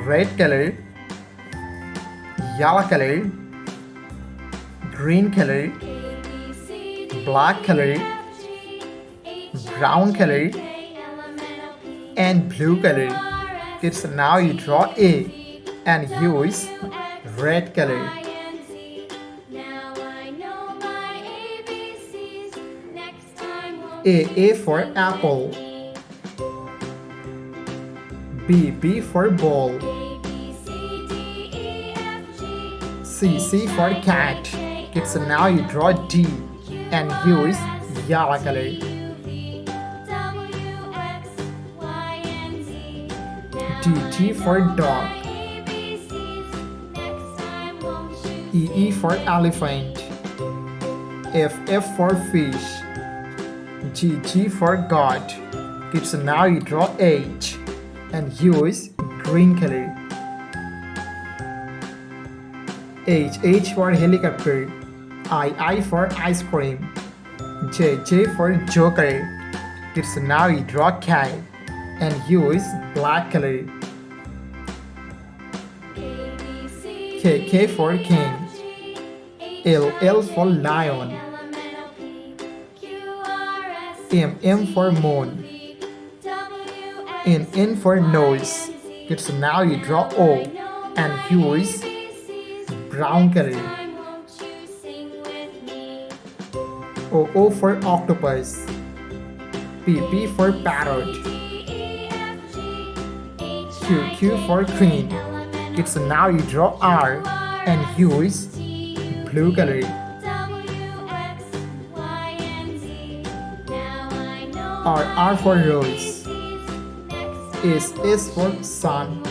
red color, yellow color, green color, black color, brown color, and blue color. Kids, now you draw A and use red color. A for apple. B for ball. C for cat. Kids, now you draw D and use yellow color. D for dog. E for elephant. F for fish. G for God. Kids, now you draw H and use green color. H for helicopter. I for ice cream. J for joker. Kids, now you draw K and use black color. K for king. L for lion. M for moon. N for nose. Kids, now you draw O and use brown color. O for octopus. P for parrot. Q for queen. Kids, now you draw R and use blue color. R for rose. S for sun.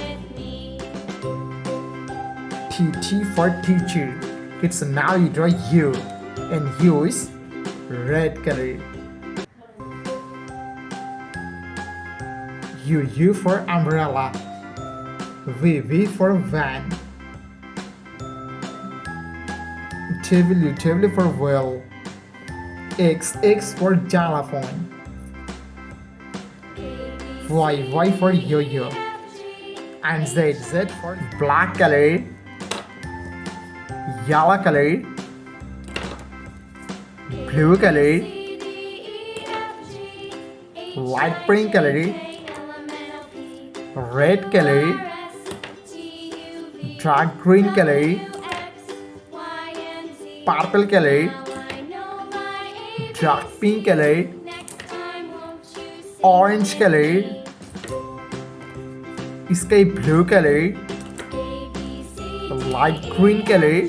T for teacher. Kids, now you draw U and use red color. U for umbrella. V for van. W for whale. X for xylophone. Y for yo-yo. And Z for black color, yellow color, blue color, light pink color, red color, dark green color, purple color, dark pink color, orange color, sky blue color, light green color,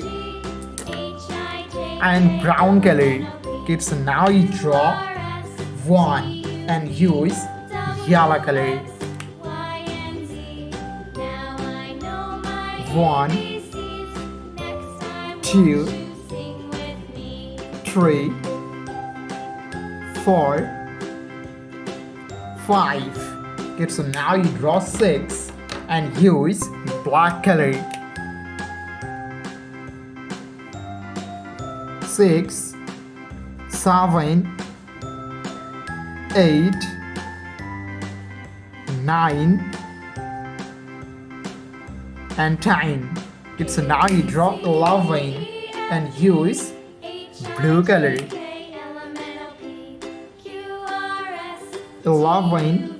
and brown color. Kids, now you draw 1 and use yellow color. 1, 2, 3, 4, 5. Kids, now you draw 6 and use black color. 6, 7, 8, 9, and 10. Kids, now you draw 11 and use blue color. 11,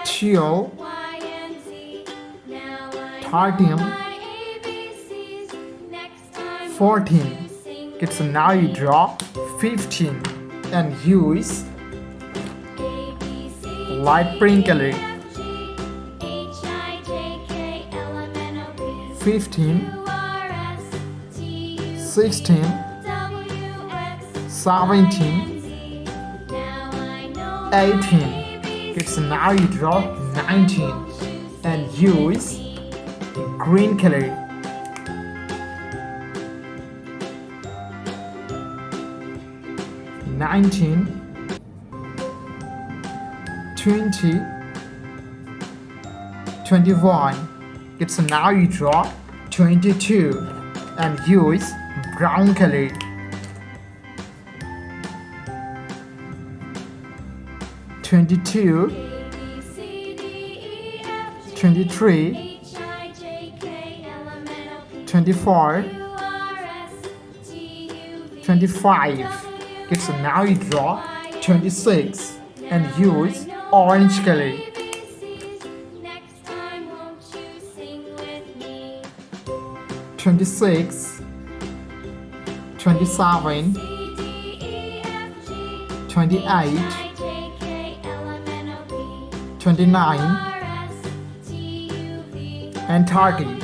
12, 13, 14. Kids, now you draw 15 and use light pink color. 15, 16, 17, 18. Kids, now you draw 19 and use green color. 19, 20, 21. Kids, now you draw 22 and use brown color. 22, 23, 24, 25. Kids, now you draw 26 and use orange color. 26, 27, 28, 29, and 30.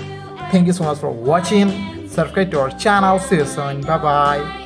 Thank you so much for watching. Subscribe to our channel. See you soon. Bye bye.